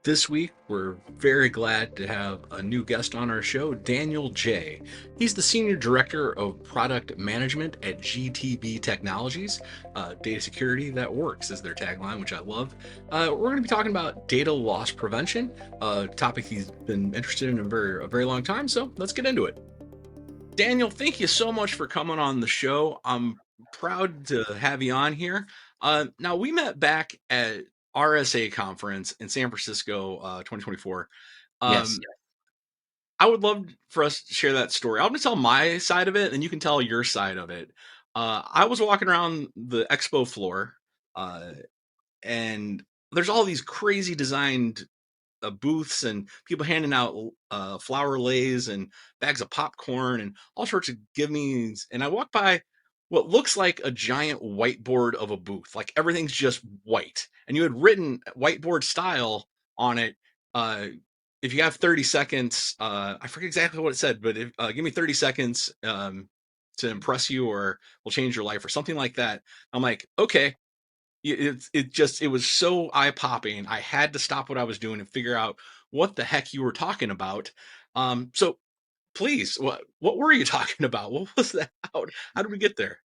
This week, we're very glad to have a new guest on our show, Daniel J. He's the Senior Director of Product Management at GTB Technologies. Data security that works is their tagline, which I love. We're going to be talking about data loss prevention, a topic he's been interested in a very long time. So let's get into it. Daniel, thank you so much for coming on the show. I'm proud to have you on here. Now, we met back at RSA conference in San Francisco, 2024. Yes. Um, I would love for us to share that story. I'm going to tell my side of it, and you can tell your side of it. I was walking around the expo floor, uh, and there's all these crazy designed booths and people handing out flower lays and bags of popcorn and all sorts of givings. And I walk by what looks like a giant whiteboard of a booth. Like everything's just white. And you had written whiteboard style on it. Uh, if you have 30 seconds, I forget exactly what it said, but give me 30 seconds to impress you or will change your life or something like that. I'm like, okay, it was so eye popping. I had to stop what I was doing and figure out what the heck you were talking about. So please, what were you talking about? What was that? How did we get there?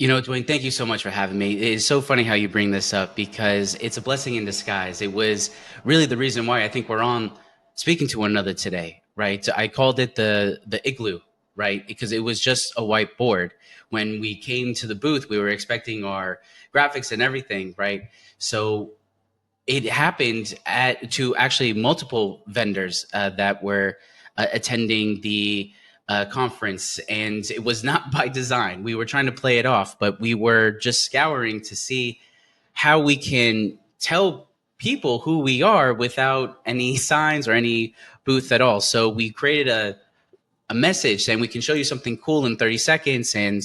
Dwayne, thank you so much for having me. It is so funny how you bring this up because it's a blessing in disguise. It was really the reason why I think we're on speaking to one another today, right? I called it the igloo, right? Because it was just a whiteboard. When we came to the booth, we were expecting our graphics and everything, right? So it happened to actually multiple vendors that were attending the conference, and it was not by design. We were trying to play it off, but we were just scouring to see how we can tell people who we are without any signs or any booth at all. So we created a message saying we can show you something cool in 30 seconds. And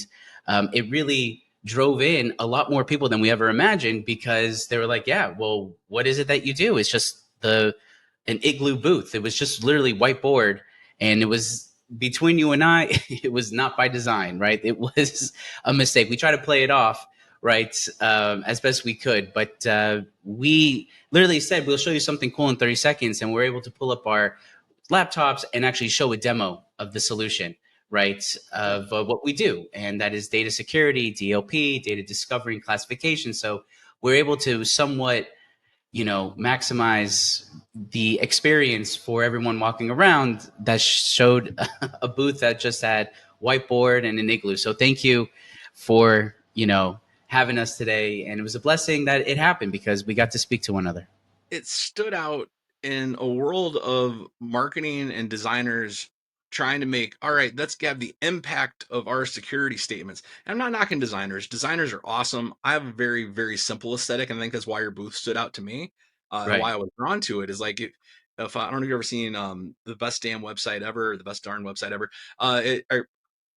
it really drove in a lot more people than we ever imagined because they were like, yeah, well, what is it that you do? It's just an igloo booth. It was just literally whiteboard. And it was between you and I, it was not by design, right? It was a mistake. We tried to play it off, right, as best we could. But we literally said, we'll show you something cool in 30 seconds. And we're able to pull up our laptops and actually show a demo of the solution, right? Of what we do. And that is data security, DLP, data discovery and classification. So we're able to somewhat, maximize the experience for everyone walking around that showed a booth that just had whiteboard and an igloo. So thank you for, having us today. And it was a blessing that it happened because we got to speak to one another. It stood out in a world of marketing and designers trying to make, all right, let's have the impact of our security statements. And I'm not knocking designers. Designers are awesome. I have a very, very simple aesthetic. And I think that's why your booth stood out to me. And Right. why I was drawn to it is like, if I don't know if you've ever seen the best damn website ever, the best darn website ever. I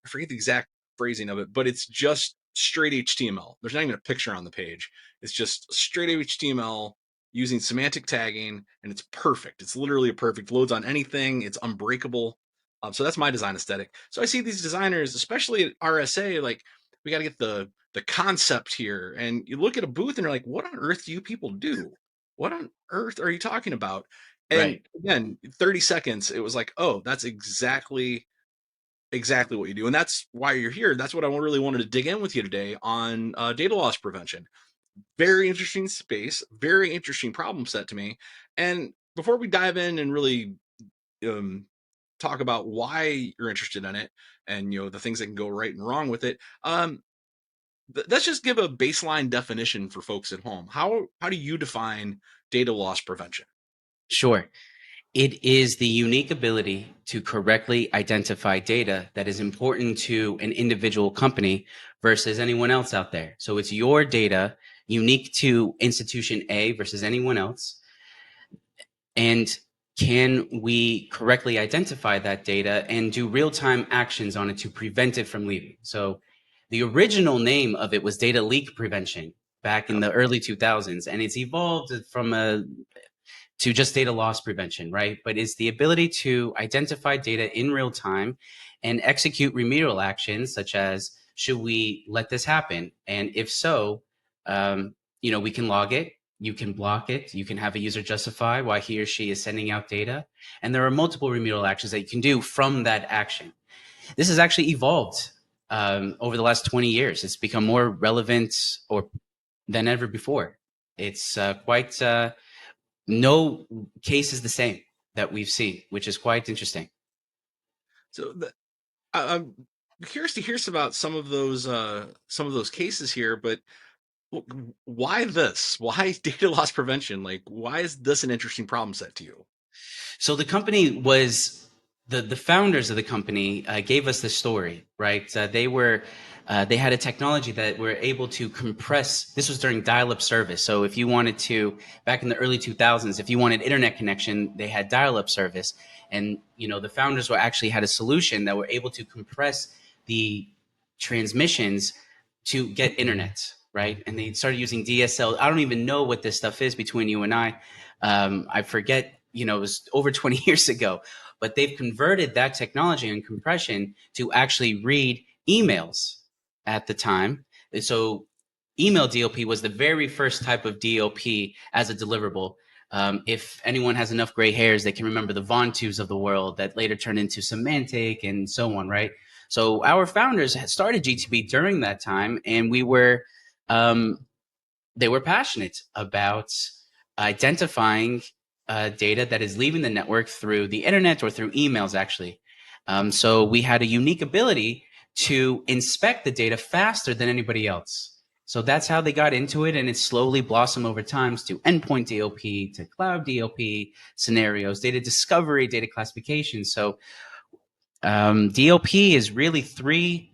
forget the exact phrasing of it, but it's just straight HTML. There's not even a picture on the page. It's just straight HTML using semantic tagging, and it's perfect. It's literally a perfect. Loads on anything. It's unbreakable. So that's my design aesthetic. So I see these designers, especially at RSA, like we got to get the concept here. And you look at a booth and you're like, what on earth do you people do? What on earth are you talking about? And Right. again, 30 seconds, it was like, oh, that's exactly what you do. And that's why you're here. That's what I really wanted to dig in with you today on data loss prevention. Very interesting space, very interesting problem set to me. And before we dive in and really um, talk about why you're interested in it and the things that can go right and wrong with it, let's just give a baseline definition for folks at home. How do you define data loss prevention? Sure. It is the unique ability to correctly identify data that is important to an individual company versus anyone else out there. So it's your data unique to institution A versus anyone else. And can we correctly identify that data and do real time actions on it to prevent it from leaving? So the original name of it was data leak prevention back in Yep. the early 2000s, and it's evolved from a to just data loss prevention, right? But it's the ability to identify data in real time and execute remedial actions, such as should we let this happen? And if so, we can log it. You can block it. You can have a user justify why he or she is sending out data. And there are multiple remedial actions that you can do from that action. This has actually evolved over the last 20 years. It's become more relevant or than ever before. It's quite no case is the same that we've seen, which is quite interesting. So I'm curious to hear about some of those cases here, but why this? Why data loss prevention? Like, why is this an interesting problem set to you? So the company was the founders of the company gave us this story, right? They had a technology that were able to compress. This was during dial-up service. So if you wanted to, back in the early 2000s, if you wanted internet connection, they had dial-up service, and the founders were actually had a solution that were able to compress the transmissions to get internet, right? And they started using DSL. I don't even know what this stuff is between you and I. I forget. It was over 20 years ago, but they've converted that technology and compression to actually read emails at the time. So email DLP was the very first type of DLP as a deliverable. If anyone has enough gray hairs, they can remember the Vontus of the world that later turned into Symantec and so on, right? So our founders had started GTB during that time, and um, they were passionate about identifying data that is leaving the network through the internet or through emails, actually. So we had a unique ability to inspect the data faster than anybody else. So that's how they got into it, and it slowly blossomed over time to endpoint DLP, to cloud DLP scenarios, data discovery, data classification. So DLP is really three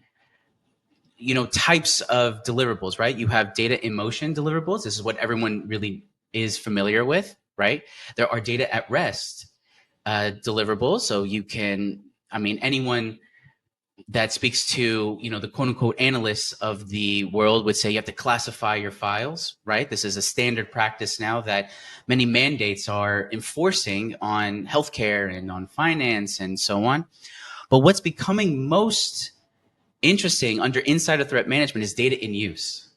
types of deliverables, right? You have data in motion deliverables. This is what everyone really is familiar with, right? There are data at rest deliverables. So you can, anyone that speaks to, the quote unquote analysts of the world would say you have to classify your files, right? This is a standard practice now that many mandates are enforcing on healthcare and on finance and so on. But what's becoming most interesting under insider threat management is data in use.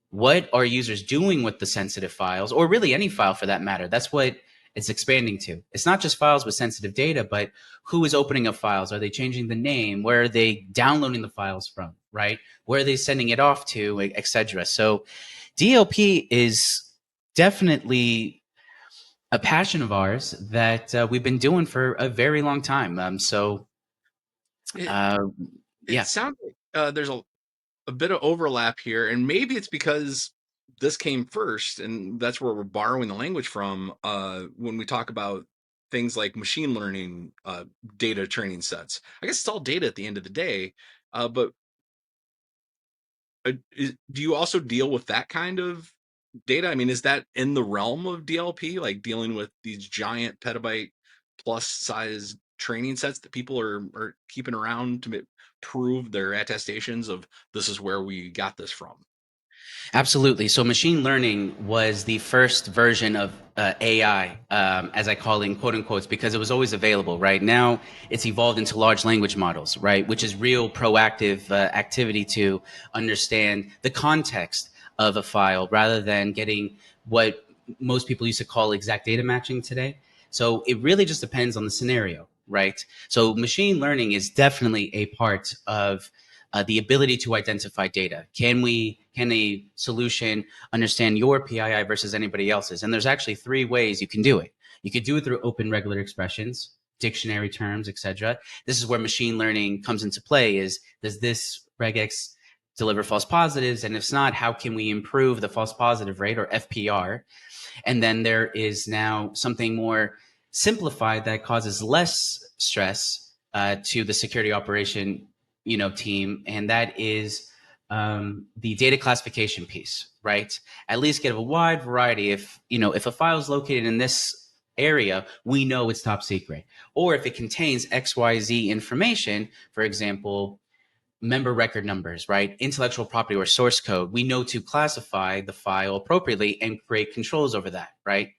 What are users doing with the sensitive files, or really any file for that matter? That's what it's expanding to. It's not just files with sensitive data, but who is opening up files? Are they changing the name? Where are they downloading the files from, right? Where are they sending it off to, etc. So DLP is definitely a passion of ours that we've been doing for a very long time. It Uh, it yeah. sounds like there's a bit of overlap here, and maybe it's because this came first, and that's where we're borrowing the language from when we talk about things like machine learning data training sets. I guess it's all data at the end of the day, but do you also deal with that kind of data? I mean, is that in the realm of DLP, like dealing with these giant petabyte plus size training sets that people are keeping around to prove their attestations of this is where we got this from? Absolutely. So machine learning was the first version of AI, as I call it in quote unquotes, because it was always available. Right now, it's evolved into large language models, right, which is real proactive activity to understand the context of a file rather than getting what most people used to call exact data matching today. So it really just depends on the scenario, right? So machine learning is definitely a part of the ability to identify data. Can a solution understand your PII versus anybody else's? And there's actually three ways you can do it. You could do it through open regular expressions, dictionary terms, etc. This is where machine learning comes into play. Is does this regex deliver false positives? And if not, how can we improve the false positive rate, or FPR? And then there is now something more simplified that causes less stress to the security operation team, and that is the data classification piece, right? At least get a wide variety. If a file is located in this area, we know it's top secret. Or if it contains XYZ information, for example, member record numbers, right? Intellectual property or source code, we know to classify the file appropriately and create controls over that, right?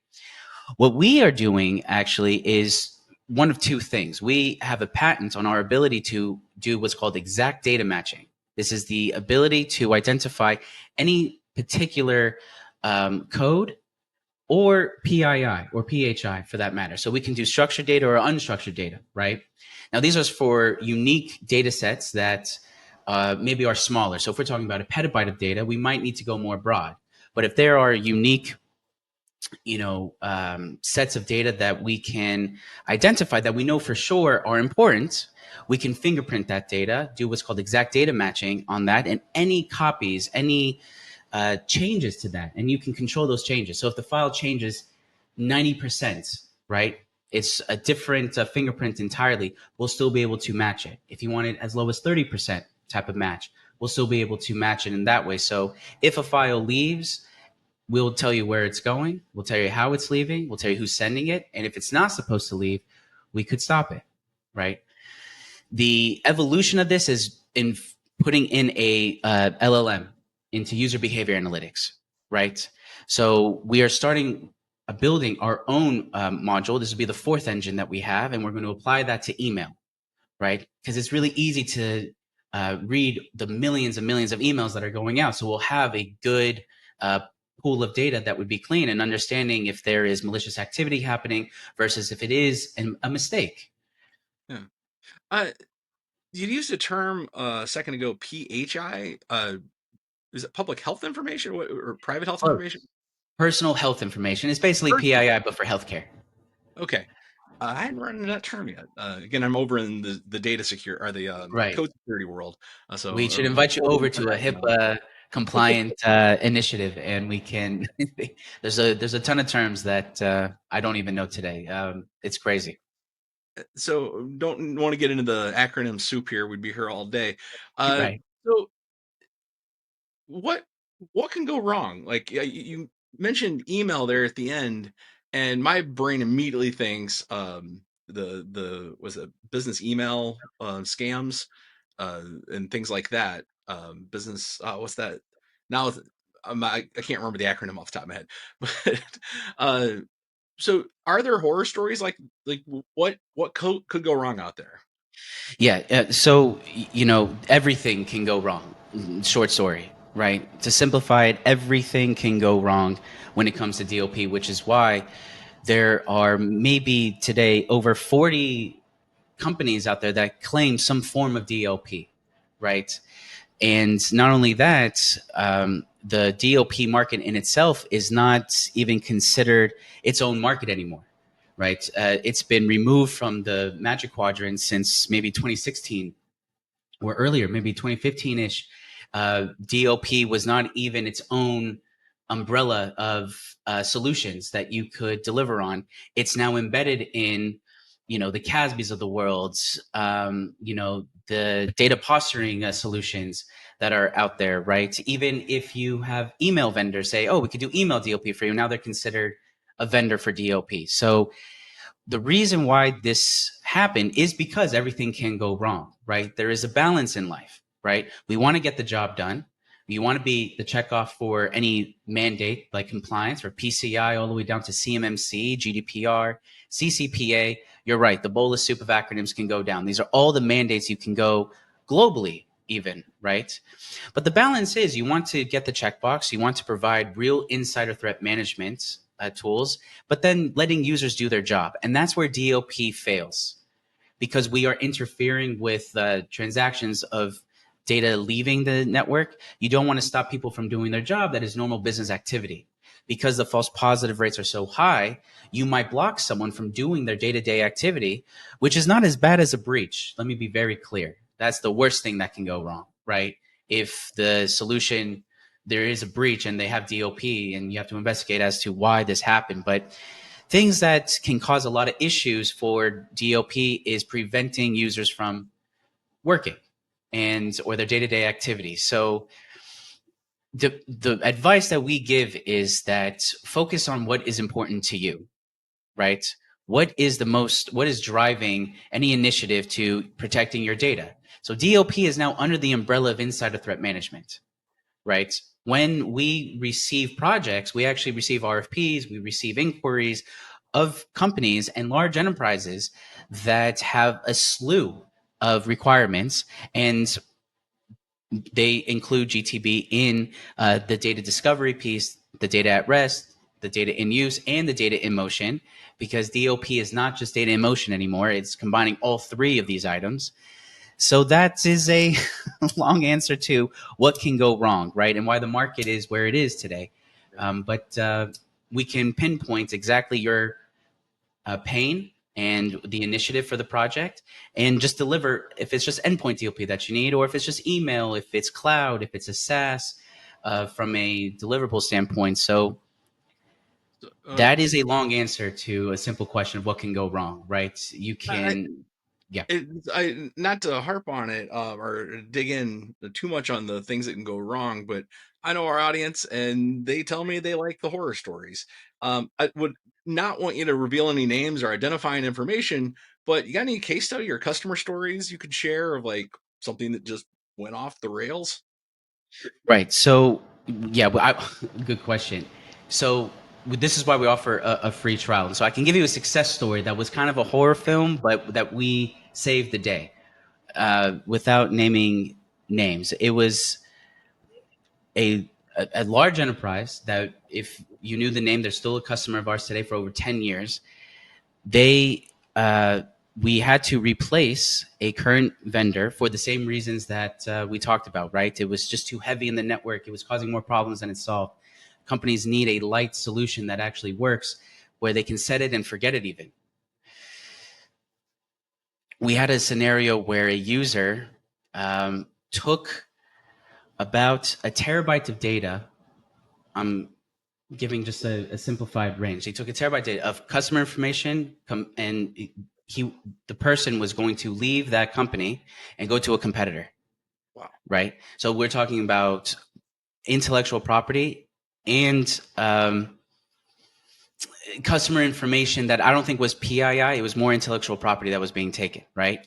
What we are doing actually is one of two things. We have a patent on our ability to do what's called exact data matching. This is the ability to identify any particular code or PII or PHI for that matter. So we can do structured data or unstructured data, right? Now, these are for unique data sets that maybe are smaller. So if we're talking about a petabyte of data, we might need to go more broad. But if there are unique sets of data that we can identify that we know for sure are important, we can fingerprint that data, do what's called exact data matching on that, and any copies, any changes to that, and you can control those changes. So if the file changes 90%, right, it's a different fingerprint entirely, we'll still be able to match it. If you want it as low as 30% type of match, we'll still be able to match it in that way. So if a file leaves, we'll tell you where it's going. We'll tell you how it's leaving. We'll tell you who's sending it. And if it's not supposed to leave, we could stop it, right? The evolution of this is in putting in a LLM into user behavior analytics, right? So we are starting building our own module. This will be the fourth engine that we have, and we're going to apply that to email, right? Because it's really easy to read the millions and millions of emails that are going out. So we'll have a good pool of data that would be clean, and understanding if there is malicious activity happening versus if it is a mistake. Yeah. You used a term a second ago, PHI. Is it public health information or private health Oh, information? personal health information. It's basically Personal. PII, but for healthcare. Okay. I hadn't run into that term yet. Again, I'm over in the data secure or the Right. code security world. So We should invite you over to a HIPAA compliant initiative, and we can. there's a ton of terms that I don't even know today. It's crazy. So don't want to get into the acronym soup here. We'd be here all day. Right. So what what can go wrong? Like you mentioned email there at the end, and my brain immediately thinks the was it business email scams and things like that. Business what's that? Now I can't remember the acronym off the top of my head, but uh, so are there horror stories like what could go wrong out there? Yeah. So everything can go wrong. Short story, right? To simplify it, everything can go wrong when it comes to DLP, which is why there are maybe today over 40 companies out there that claim some form of DLP, right? And not only that, the DLP market in itself is not even considered its own market anymore, right? It's been removed from the Magic Quadrant since maybe 2016 or earlier, maybe 2015-ish. DLP was not even its own umbrella of solutions that you could deliver on. It's now embedded in, the CASBs of the world, the data posturing solutions that are out there, right? Even if you have email vendors say, oh, we could do email DLP for you, now they're considered a vendor for DLP. So the reason why this happened is because everything can go wrong, right? There is a balance in life, right? We want to get the job done. You want to be the checkoff for any mandate like compliance or PCI all the way down to CMMC, GDPR, CCPA. You're right. The bowl of soup of acronyms can go down. These are all the mandates you can go globally even, right? But the balance is you want to get the checkbox. You want to provide real insider threat management tools, but then letting users do their job. And that's where DLP fails because we are interfering with transactions of data leaving the network. You don't want to stop people from doing their job. That is normal business activity. Because the false positive rates are so high, you might block someone from doing their day-to-day activity, which is not as bad as a breach. Let me be very clear. That's the worst thing that can go wrong, right? If the solution, there is a breach and they have DLP and you have to investigate as to why this happened. But things that can cause a lot of issues for DLP is preventing users from working and or their day-to-day activities. So the advice that we give is that focus on what is important to you, right? What is driving any initiative to protecting your data? So DLP is now under the umbrella of insider threat management, right? When we receive projects, we actually receive RFPs, we receive inquiries of companies and large enterprises that have a slew of requirements, and they include GTB in the data discovery piece, the data at rest, the data in use and the data in motion, because DLP is not just data in motion anymore. It's combining all three of these items. So that is a long answer to what can go wrong, right? And why the market is where it is today. Yeah. But we can pinpoint exactly your pain and the initiative for the project, and just deliver if it's just endpoint DLP that you need, or if it's just email, if it's cloud, if it's a SaaS, from a deliverable standpoint. So So, that is a long answer to a simple question of what can go wrong, right? You I, can, yeah. I not to harp on it or dig in too much on the things that can go wrong, but I know our audience, and they tell me they like the horror stories. I would not want you to reveal any names or identifying information, but you got any case study or customer stories you could share of like something that just went off the rails? Right. So, yeah, good question. So, this is why we offer a free trial. And so, I can give you a success story that was kind of a horror film, but that we saved the day, without naming names. It was a large enterprise that, if you knew the name, they're still a customer of ours today for over 10 years. They We had to replace a current vendor for the same reasons that we talked about, right? It was just too heavy in the network. It was causing more problems than it solved. Companies need a light solution that actually works, where they can set it and forget it even. We had a scenario where a user took about a terabyte of data. I'm giving just a simplified range. He took a terabyte data of customer information, and the person was going to leave that company and go to a competitor, Wow. right? So we're talking about intellectual property and customer information that I don't think was PII. It was more intellectual property that was being taken, right?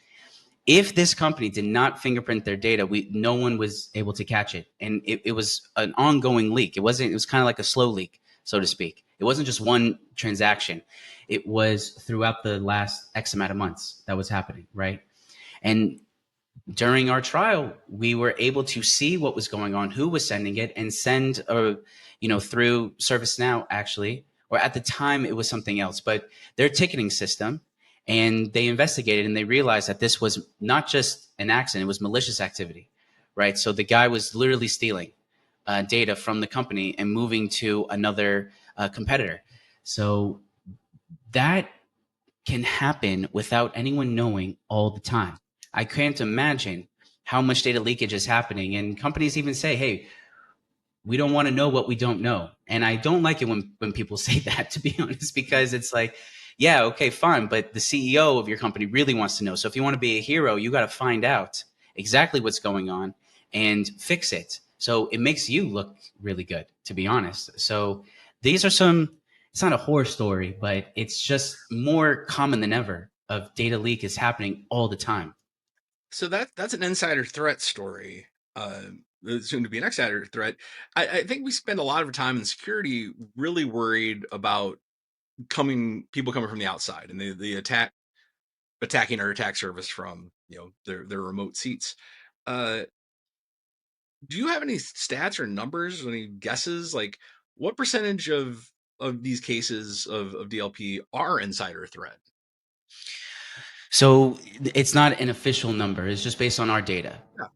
If this company did not fingerprint their data, no one was able to catch it, and it was an ongoing leak. It wasn't. It was kind of like a slow leak, so to speak. It wasn't just one transaction. It was throughout the last X amount of months that was happening, right? And during our trial, we were able to see what was going on, who was sending it, and send through ServiceNow, actually, or at the time it was something else, but their ticketing system. And they investigated and they realized that this was not just an accident, it was malicious activity, right? So the guy was literally stealing data from the company and moving to another competitor. So that can happen without anyone knowing all the time. I can't imagine how much data leakage is happening. And companies even say, hey, we don't want to know what we don't know. And I don't like it when people say that, to be honest, because it's like, yeah, okay, fine. But the CEO of your company really wants to know. So if you want to be a hero, you got to find out exactly what's going on and fix it. So it makes you look really good, to be honest. So these are it's not a horror story, but it's just more common than ever of data leak is happening all the time. So that's an insider threat story. Soon to be an insider threat. I think we spend a lot of time in security really worried about people coming from the outside and the attacking our attack service from their remote seats. Uh, do you have any stats or numbers, or any guesses, like what percentage of these cases of DLP are insider threat? So it's not an official number, it's just based on our data. Yeah.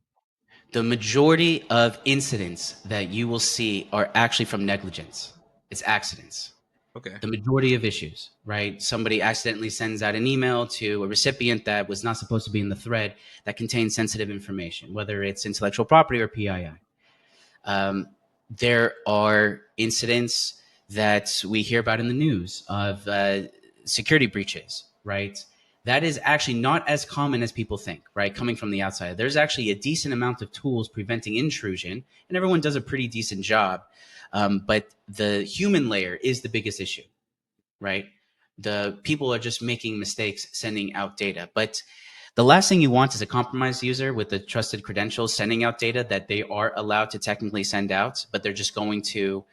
The majority of incidents that you will see are actually from negligence. It's accidents. Okay. The majority of issues, right? Somebody accidentally sends out an email to a recipient that was not supposed to be in the thread that contains sensitive information, whether it's intellectual property or PII. Um, there are incidents that we hear about in the news of security breaches, right? That is actually not as common as people think, right? Coming from the outside, there's actually a decent amount of tools preventing intrusion, and everyone does a pretty decent job. But the human layer is the biggest issue, right? The people are just making mistakes sending out data. But the last thing you want is a compromised user with the trusted credentials sending out data that they are allowed to technically send out, but they're just going to,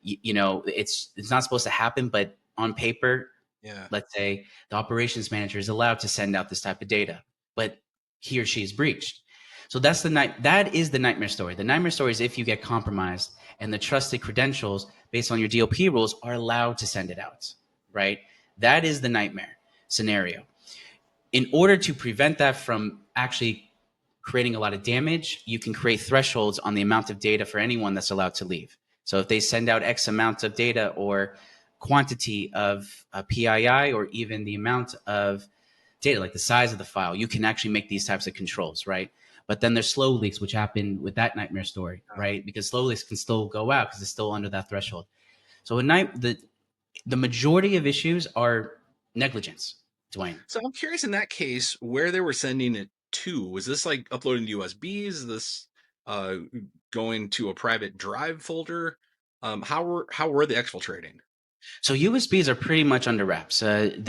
it's not supposed to happen, but on paper, Yeah. let's say the operations manager is allowed to send out this type of data, but he or she is breached. So that is the nightmare story. The nightmare story is if you get compromised and the trusted credentials based on your DLP rules are allowed to send it out, right? That is the nightmare scenario. In order to prevent that from actually creating a lot of damage, you can create thresholds on the amount of data for anyone that's allowed to leave. So if they send out X amount of data or quantity of PII or even the amount of data, like the size of the file, you can actually make these types of controls, right? But then there's slow leaks, which happen with that nightmare story, right? Because slow leaks can still go out because it's still under that threshold. So the majority of issues are negligence, Dwayne. So I'm curious in that case where they were sending it to. Was this like uploading to USBs? Is this uh, going to a private drive folder? How were they exfiltrating? So USBs are pretty much under wraps.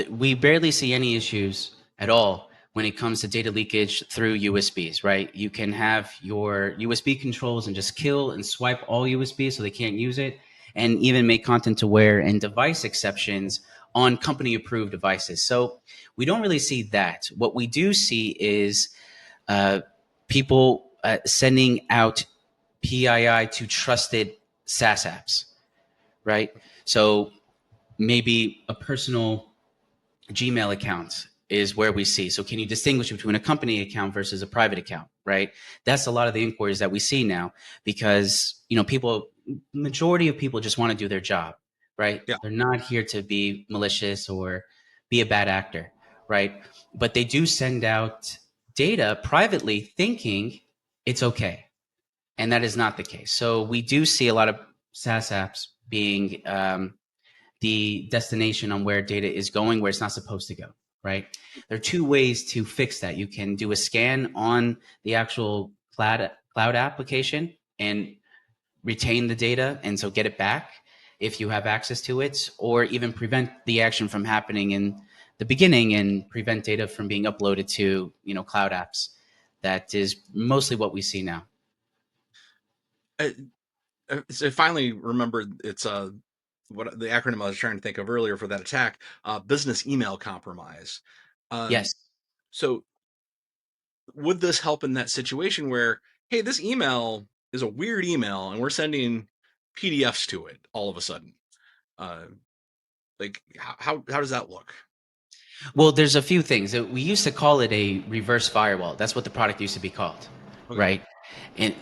We barely see any issues at all when it comes to data leakage through USBs, right? You can have your USB controls and just kill and swipe all USBs so they can't use it, and even make content aware and device exceptions on company approved devices. So we don't really see that. What we do see is uh, people sending out PII to trusted SaaS apps, right? So maybe a personal Gmail account is where we see. So can you distinguish between a company account versus a private account, right? That's a lot of the inquiries that we see now because, majority of people just want to do their job, right? Yeah. They're not here to be malicious or be a bad actor, right? But they do send out data privately thinking it's okay. And that is not the case. So we do see a lot of SaaS apps being the destination on where data is going where it's not supposed to go, right? There are two ways to fix that. You can do a scan on the actual cloud application and retain the data and so get it back if you have access to it, or even prevent the action from happening in the beginning and prevent data from being uploaded to cloud apps. That is mostly what we see now. I, so I finally remembered it's what the acronym I was trying to think of earlier for that attack, business email compromise. Um, Yes. so would this help in that situation where, hey, this email is a weird email and we're sending PDFs to it all of a sudden? Uh, like how does that look? Well, there's a few things. We used to call it a reverse firewall. That's what the product used to be called, Okay. right? And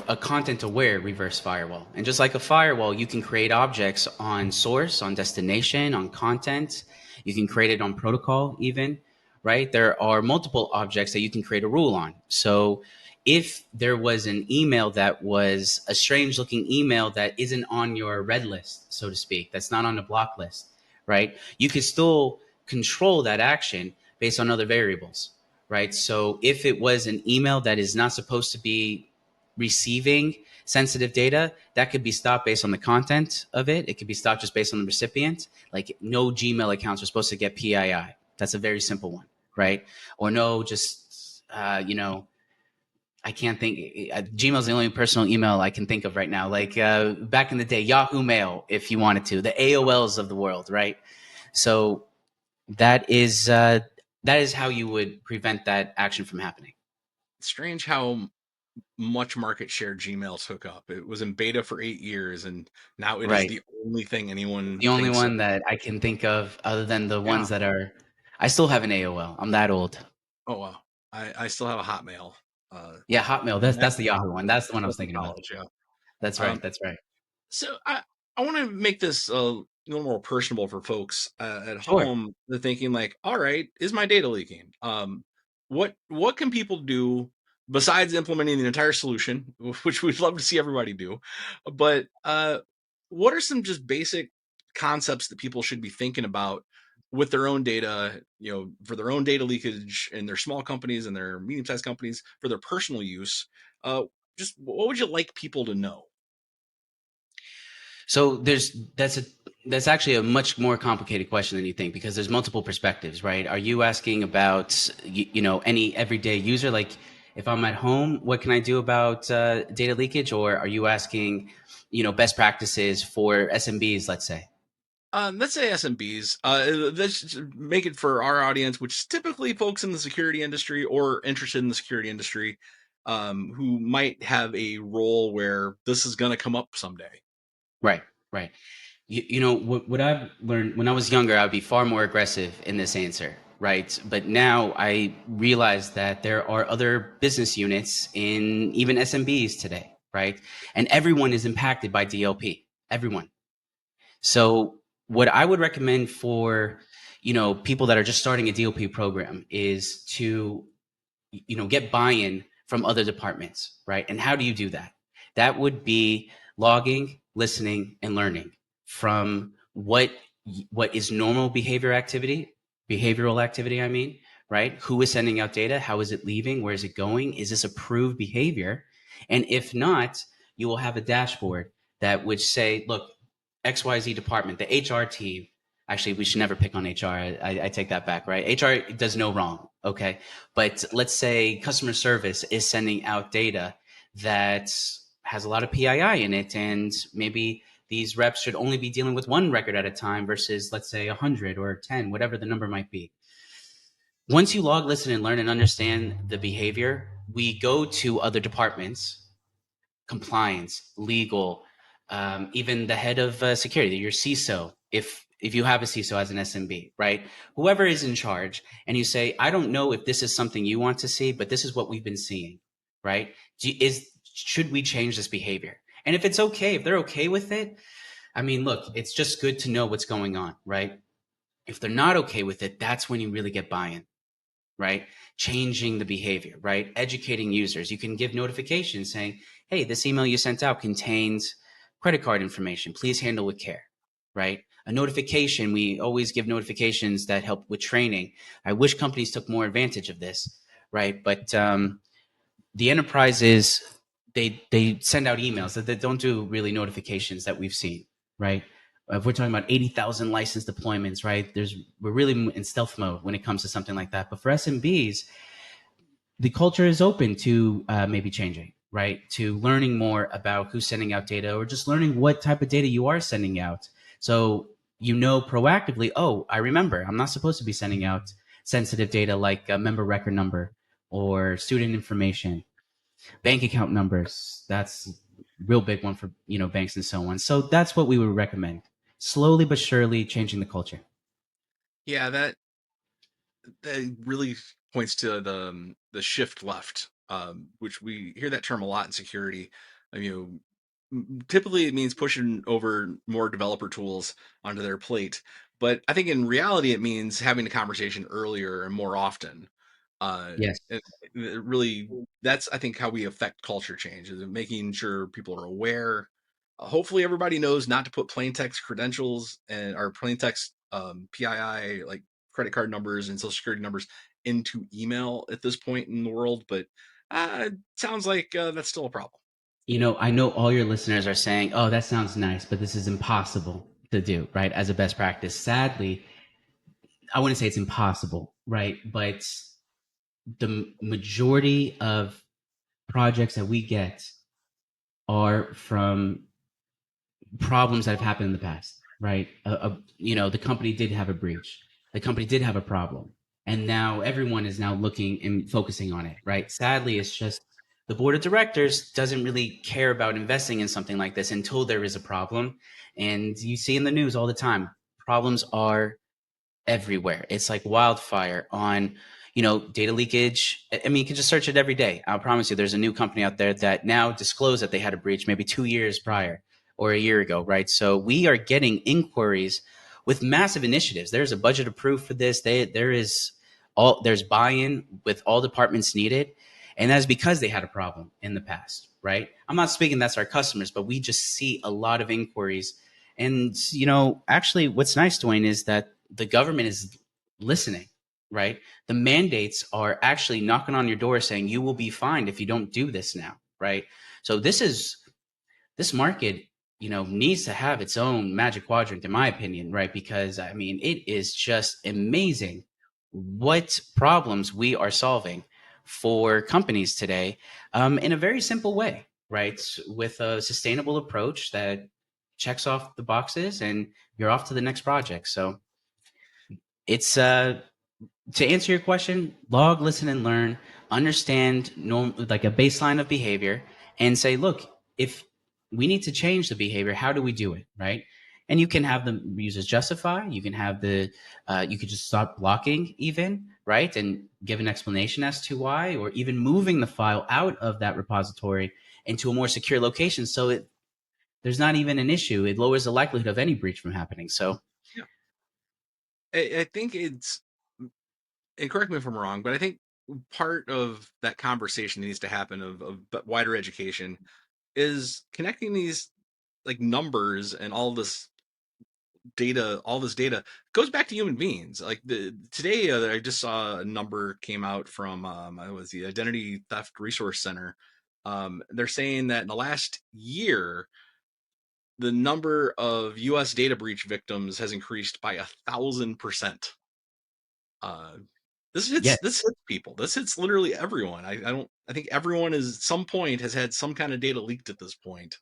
a content aware reverse firewall. And just like a firewall, you can create objects on source, on destination, on content. You can create it on protocol, even, right? There are multiple objects that you can create a rule on. So if there was an email that was a strange looking email that isn't on your red list, so to speak, that's not on the block list, right? You could still control that action based on other variables, right? So if it was an email that is not supposed to be receiving sensitive data, that could be stopped based on the content of it. It could be stopped just based on the recipient. Like no Gmail accounts are supposed to get PII. That's a very simple one, right? Or no, just I can't think. Gmail is the only personal email I can think of right now. Like back in the day, Yahoo Mail, if you wanted to, the AOLs of the world, right? So that is how you would prevent that action from happening. Strange how much market share Gmail took up. It was in beta for 8 years, and now it is Right. the only thing anyone The only thinks of. one that I can think of, other than the Yeah. ones that are, I still have an AOL. I'm that old. Oh wow. I still have a Hotmail. Uh, Yeah, Hotmail. that That's the Yahoo one. That's the one I was was in thinking about. college. Yeah. That's right. Um, That's right. so I want to make this a little more personable for folks at Sure. home. They're thinking like, all right, is my data leaking? What can people do besides implementing the entire solution, which we'd love to see everybody do? But what are some just basic concepts that people should be thinking about with their own data? For their own data leakage in their small companies and their medium-sized companies for their personal use. Uh, just what would you like people to know? So that's actually a much more complicated question than you think because there's multiple perspectives, right? Are you asking about any everyday user, like if I'm at home, what can I do about data leakage, or are you asking best practices for SMBs, let's say? Let's say SMBs. Let's just make it for our audience, which is typically folks in the security industry or interested in the security industry. who might have a role where this is going to come up someday. Right, right. You know what I've learned when I was younger, I'd be far more aggressive in this answer, right? But now I realize that there are other business units in even SMBs today, right? And everyone is impacted by DLP. Everyone. So what I would recommend for people that are just starting a DLP program is to get buy-in from other departments, right? And how do you do that? That would be logging, listening, and learning from what is normal behavioral activity, I mean, right? Who is sending out data? How is it leaving? Where is it going? Is this approved behavior? And if not, you will have a dashboard that would say, look, XYZ department, the HR team. Actually, we should never pick on HR. I take that back, right? HR does no wrong, okay? But let's say customer service is sending out data that has a lot of PII in it, and maybe these reps should only be dealing with one record at a time versus, let's say, 100 or 10, whatever the number might be. Once you log, listen, and learn and understand the behavior, we go to other departments, compliance, legal, even the head of security, your CISO, if you have a CISO as an SMB, right? Whoever is in charge, and you say, I don't know if this is something you want to see, but this is what we've been seeing, right? Should we change this behavior? And if it's okay, if they're okay with it, I mean, look, it's just good to know what's going on, right? If they're not okay with it, that's when you really get buy-in, right? Changing the behavior, right? Educating users. You can give notifications saying, hey, this email you sent out contains credit card information. Please handle with care, right? A notification, we always give notifications that help with training. I wish companies took more advantage of this, right? But the enterprises, they send out emails that they don't do really notifications that we've seen, right? If we're talking about 80,000 licensed deployments, right? We're really in stealth mode when it comes to something like that. But for SMBs, the culture is open to maybe changing, right? To learning more about who's sending out data, or just learning what type of data you are sending out. So proactively, oh, I remember I'm not supposed to be sending out sensitive data like a member record number or student information, bank account numbers. That's a real big one for banks and so on. So that's what we would recommend. Slowly but surely changing the culture. Yeah, that really points to the shift left, which we hear that term a lot in security. Typically it means pushing over more developer tools onto their plate, but I think in reality it means having a conversation earlier and more often. Yes. It really, that's I think how we affect culture change, is making sure people are aware. Hopefully everybody knows not to put plain text credentials and or plain text PII, like credit card numbers and social security numbers, into email at this point in the world, but it sounds like that's still a problem. I know all your listeners are saying, oh, that sounds nice, but this is impossible to do, right? As a best practice. Sadly, I wouldn't say it's impossible, right? But the majority of projects that we get are from problems that have happened in the past, right? The company did have a breach. The company did have a problem. And now everyone is now looking and focusing on it, right? Sadly, it's just the board of directors doesn't really care about investing in something like this until there is a problem. And you see in the news all the time, problems are everywhere. It's like wildfire on, data leakage. I mean, you can just search it every day. I'll promise you, there's a new company out there that now disclosed that they had a breach maybe 2 years prior or a year ago, right? So we are getting inquiries with massive initiatives. There's a budget approved for this. There's buy-in with all departments needed, and that's because they had a problem in the past, right? I'm not speaking that's our customers, but we just see a lot of inquiries. And actually, what's nice, Dwayne, is that the government is listening, right? The mandates are actually knocking on your door saying you will be fined if you don't do this now, right? So this market, needs to have its own magic quadrant, in my opinion, right? Because I mean, it is just amazing what problems we are solving for companies today, in a very simple way, right? With a sustainable approach that checks off the boxes, and you're off to the next project. So it's to answer your question, log, listen, and learn. understand like a baseline of behavior, and say, look, if we need to change the behavior, how do we do it, right? And you can have the users justify. You can have you could just stop blocking, even, right, and give an explanation as to why, or even moving the file out of that repository into a more secure location, so there's not even an issue. It lowers the likelihood of any breach from happening. So Yeah. I think it's, and correct me if I'm wrong, but I think part of that conversation that needs to happen of wider education is connecting these like numbers and all this data goes back to human beings. Like today, I just saw a number came out from it was the Identity Theft Resource Center. They're saying that in the last year, the number of U.S. data breach victims has increased by 1,000%. Uh, yes. this hits people. This hits literally everyone. I don't. I think everyone is some point has had some kind of data leaked at this point.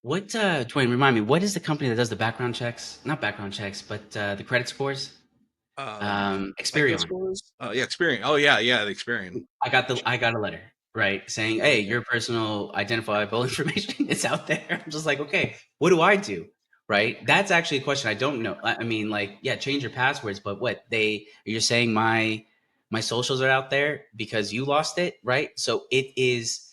What, Dwayne, remind me, what is the company that does the background checks? Not background checks, but the credit scores? FICO Experian. scores. Yeah, Experian. Oh yeah, the Experian. I got a letter, right, saying, Oh, hey, okay. your personal identifiable information is out there. I'm just like, okay, what do I do? Right? That's actually a question I don't know. I mean, like, yeah, change your passwords, but what, you're saying my socials are out there because you lost it, right? So it is,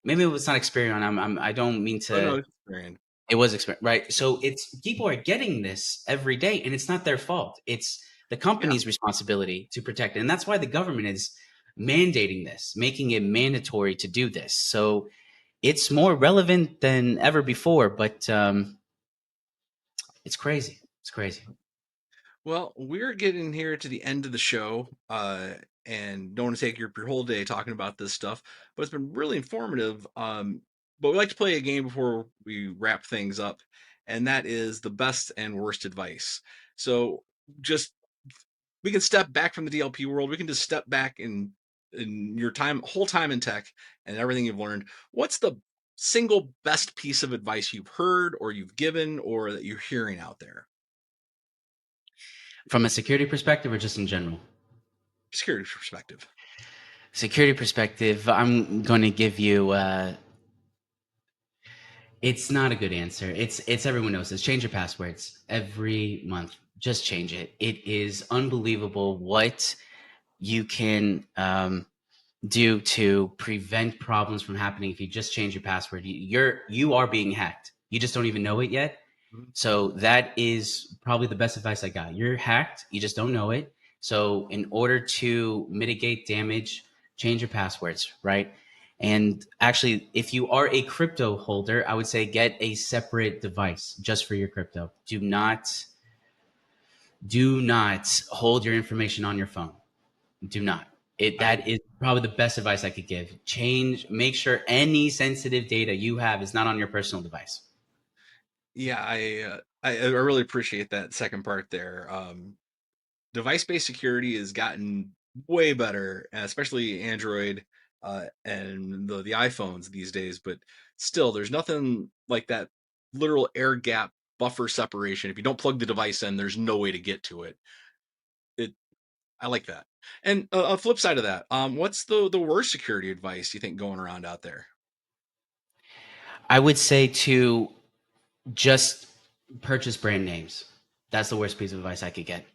maybe it's not Experian. I don't mean Oh no, to. it's Experian. It was right. So it's people are getting this every day, and it's not their fault. It's the Yeah. company's responsibility to protect it, and that's why the government is mandating this, making it mandatory to do this. So it's more relevant than ever before. But it's crazy. It's crazy. Well, we're getting here to the end of the show, and don't want to take your whole day talking about this stuff, but it's been really informative. But we like to play a game before we wrap things up, and that is the best and worst advice. So just we can step back from the DLP world. We can just step back in your whole time in tech, and everything you've learned. What's the single best piece of advice you've heard, or you've given, or that you're hearing out there? From a security perspective, or just in general? Security perspective. Security perspective, I'm going to give you. It's not a good answer. It's everyone knows this. Change your passwords every month. Just change it. It is unbelievable what you can do to prevent problems from happening if you just change your password. You are being hacked. You just don't even know it yet. Mhm. So that is probably the best advice I got. You're hacked. You just don't know it. So in order to mitigate damage, change your passwords, right? And actually, if you are a crypto holder, I would say get a separate device just for your crypto. Do not hold your information on your phone. Do not. I That is probably the best advice I could give. Make sure any sensitive data you have is not on your personal device. Yeah, I really appreciate that second part there. Device-based security has gotten way better, especially Android and the iPhones these days. But still, there's nothing like that literal air gap buffer separation. If you don't plug the device in, there's no way to get to it. It I like that. And a flip side of that, what's the worst security advice you think going around out there? I would say to just purchase brand names. That's the worst piece of advice I could get.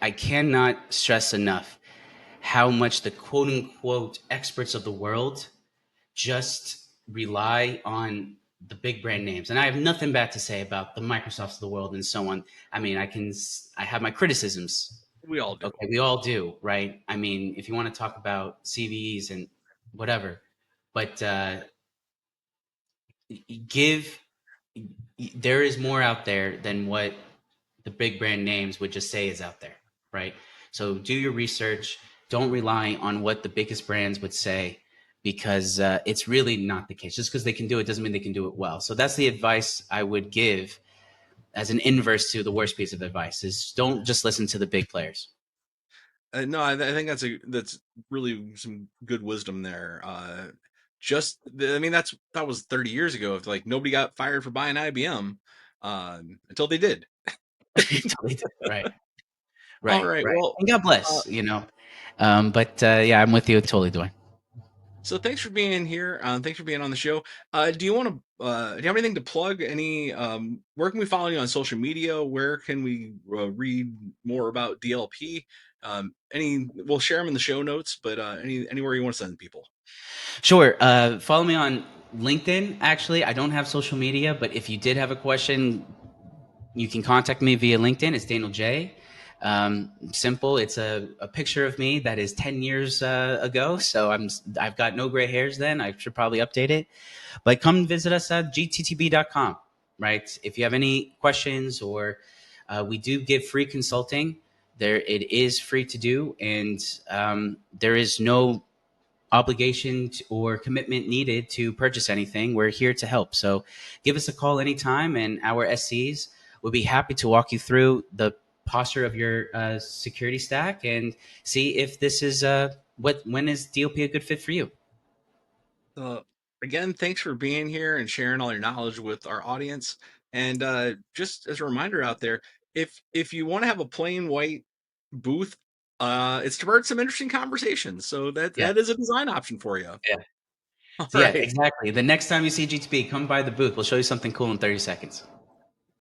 I cannot stress enough how much the quote unquote experts of the world just rely on the big brand names. And I have nothing bad to say about the Microsofts of the world and so on. I mean, I have my criticisms. We all do. Okay, we all do, right? I mean, if you want to talk about CVEs and whatever, but give there is more out there than what the big brand names would just say is out there, right? So do your research. Don't rely on what the biggest brands would say, because it's really not the case. Just because they can do it doesn't mean they can do it well. So that's the advice I would give as an inverse to the worst piece of advice: is don't just listen to the big players. No, I think that's really some good wisdom there. I mean, that was 30 years ago. If like nobody got fired for buying IBM, until they did. Totally did. Right, All right, right. right. Well, And God uh, bless, But yeah, I'm with you totally, doing. So thanks for being here. Thanks for being on the show. Do you want to? Do you have anything to plug? Any? Where can we follow you on social media? Where can we read more about DLP? Any? We'll share them in the show notes. But anywhere you want to send people. Sure. Follow me on LinkedIn. Actually, I don't have social media, but if you did have a question, you can contact me via LinkedIn. It's Daniel J. Simple. It's a picture of me that is 10 years ago. So I've got no gray hairs then. I should probably update it. But come visit us at gttb.com, right? If you have any questions or we do give free consulting. There, it is free to do, and there is no obligation or commitment needed to purchase anything. We're here to help. So give us a call anytime, and our SCs will be happy to walk you through the posture of your security stack and see if this is when is DLP a good fit for you. Uh, Again, thanks for being here and sharing all your knowledge with our audience. And just as a reminder out there, if you want to have a plain white booth, it's to start some interesting conversations. So Yeah. that is a design option for you. Yeah. All So yeah, right. exactly. The next time you see GTB, come by the booth. We'll show you something cool in 30 seconds.